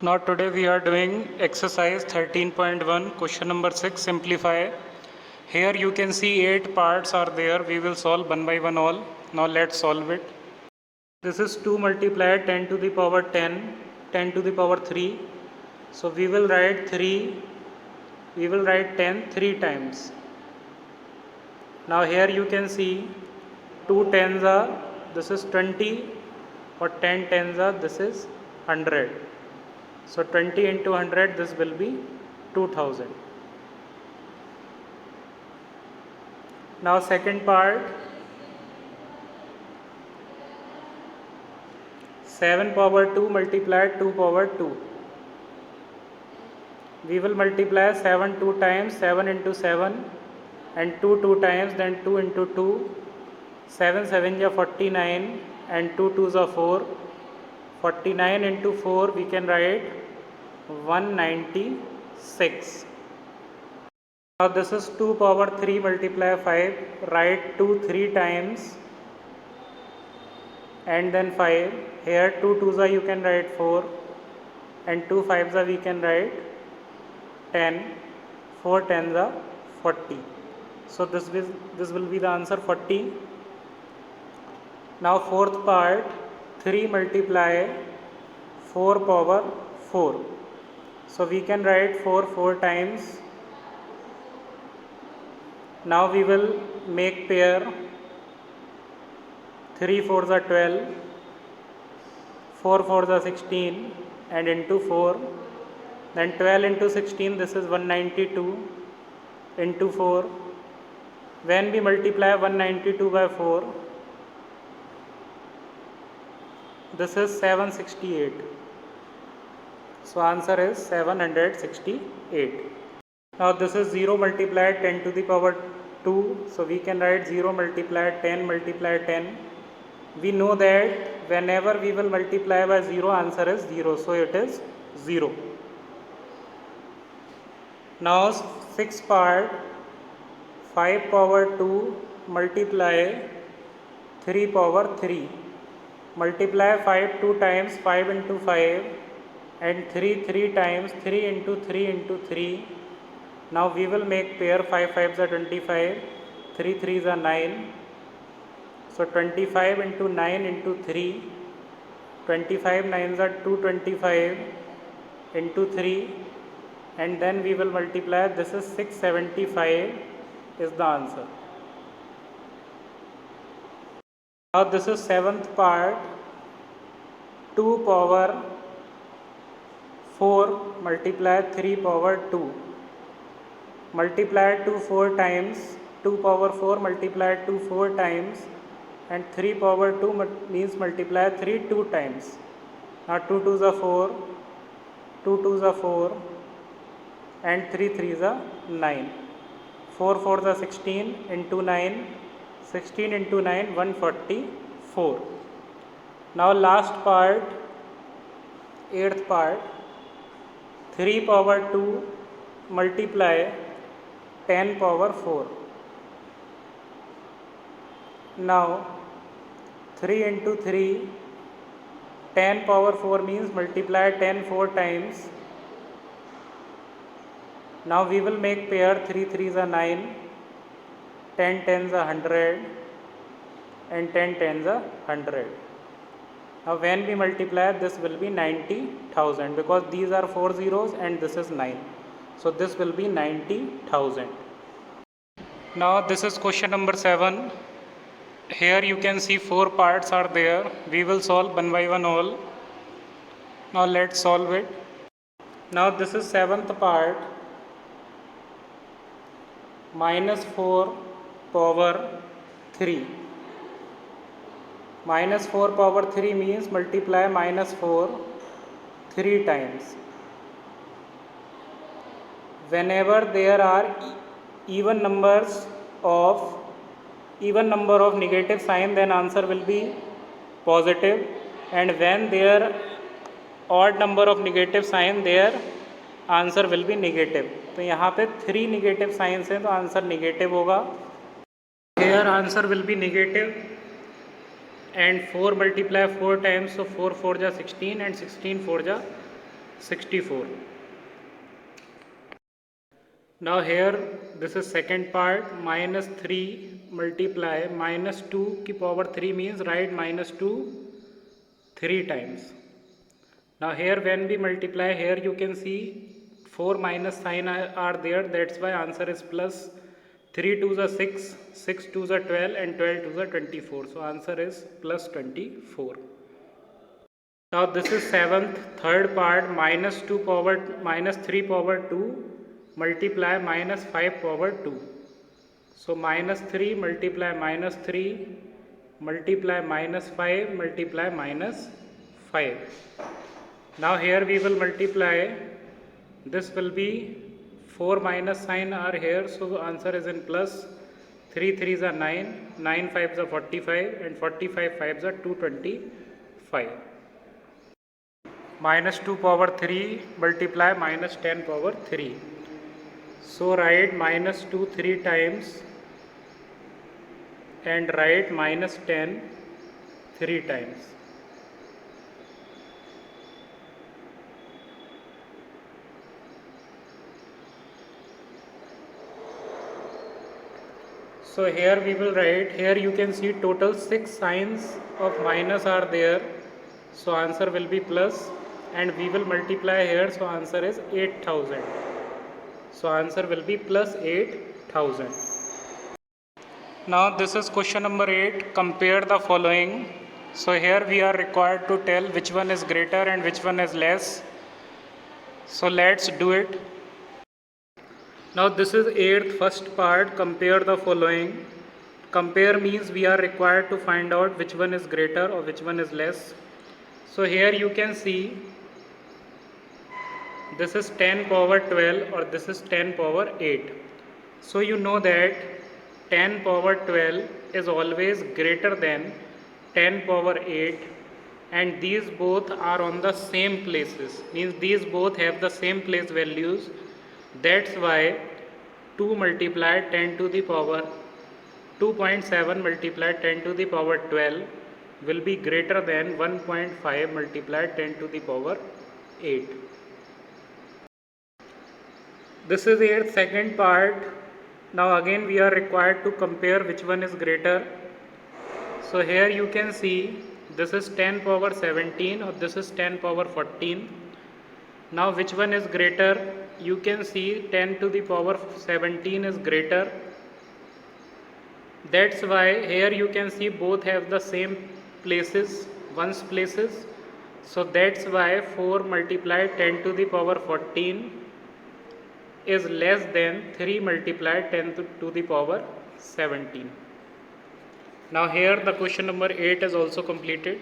Now today we are doing exercise 13.1 question number 6 simplify. Here you can see 8 parts are there. We will solve one by one all. Now let's solve it. This is 2 multiplied 10 to the power 10, 10 to the power 3. So we will write 10 3 times. Now here you can see 2 tens are, this is 20, or 10 tens are, this is 100. So 20 into 100, this will be 2000. Now second part, 7 power 2 multiplied 2 power 2. We will multiply 7 2 times, 7 into 7, and 2 2 times, then 2 into 2. 7 7 is 49 and 2 2s are 4. 49 into 4 we can write 196. Now this is 2 power 3 multiply 5. Write 2 3 times and then 5. Here 2 2s are you can write 4 and 2 5s are we can write 10. 4 10s are 40. So this will be the answer 40. Now fourth part, 3 multiply 4 power 4. So we can write 4 4 times. Now we will make pair. 3 4s are 12, 4 4s are 16, and into 4. Then 12 into 16, this is 192 into 4. When we multiply 192 by 4, this is 768. So answer is 768. Now this is 0 multiplied 10 to the power 2. So we can write 0 multiplied 10 multiplied 10. We know that whenever we will multiply by 0, answer is 0. So it is 0. Now sixth part, 5 power 2 multiply 3 power 3. Multiply 5 2 times, 5 into 5, and 3 3 times, 3 into 3 into 3. Now we will make pair. 5 5s are 25, 3 3s are 9. So 25 into 9 into 3, 25 9s are 225 into 3, and then we will multiply. This is 675 is the answer. Now this is seventh part, 2 power 4 multiply 3 power 2. Multiply 2 4 times, 2 power 4 multiply 2 4 times, and 3 power 2 means multiply 3 2 times. Now 2 2s are 4, 2 2s are 4, and 3 3s are 9. 4 4s are 16 into 9, 16 into 9, 144. Now last part, 8th part, 3 power 2 multiply 10 power 4. Now 3 into 3, 10 power 4 means multiply 10 4 times. Now we will make pair. 3 3s are 9, 10 10s are 100, and 10 10s are 100. Now when we multiply, this will be 90,000 because these are 4 zeros and this is 9. So this will be 90,000. Now this is question number 7. Here you can see 4 parts are there. We will solve one by one all. Now let's solve it. Now this is 7th part, minus 4 power 3. Minus 4 power 3 means multiply minus 4 3 times. Whenever there are even number of negative sign, then answer will be positive, and when there odd number of negative sign, their answer will be negative. तो यहाँ पे 3 negative signs हैं तो answer negative होगा. Here answer will be negative, and 4 multiply 4 times, so 4 4 जा 16 and 16 4 जा 64. Now here this is second part, minus 3 multiply minus 2 की power 3 means write minus 2 3 times. Now here when we multiply, here you can see 4 minus sign are there, that's why answer is plus. 3 2s are 6, 6 2s are 12 and 12 2s are 24. So answer is plus 24. Now this is seventh, third part, minus 2 power minus 3 power 2 multiply minus 5 power 2. So minus 3 multiply minus 3 multiply minus 5 multiply minus 5. Now here we will multiply, this will be 4 minus sign are here, so answer is in plus. 3 3s are 9, 9 5s are 45 and 45 5s are 225. Minus 2 power 3 multiply minus 10 power 3. So write minus 2 3 times and write minus 10 3 times. So here we will write, here you can see total 6 signs of minus are there. So answer will be plus, and we will multiply here, so answer is 8000. So answer will be plus 8000. Now this is question number 8. Compare the following. So here we are required to tell which one is greater and which one is less. So let's do it. Now this is 8th first part, compare the following. Compare means we are required to find out which one is greater or which one is less. So here you can see this is 10 power 12 or this is 10 power 8. So you know that 10 power 12 is always greater than 10 power 8, and these both are on the same places, means these both have the same place values. That's why 2 multiplied 10 to the power 2.7 multiplied 10 to the power 12 will be greater than 1.5 multiplied 10 to the power 8. This is here second part. Now again we are required to compare which one is greater. So here you can see this is 10 power 17 or this is 10 power 14. Now which one is greater? You can see 10 to the power 17 is greater. That's why here you can see both have the same places, ones places. So that's why 4 multiplied 10 to the power 14 is less than 3 multiplied 10 to the power 17. Now here the question number 8 is also completed.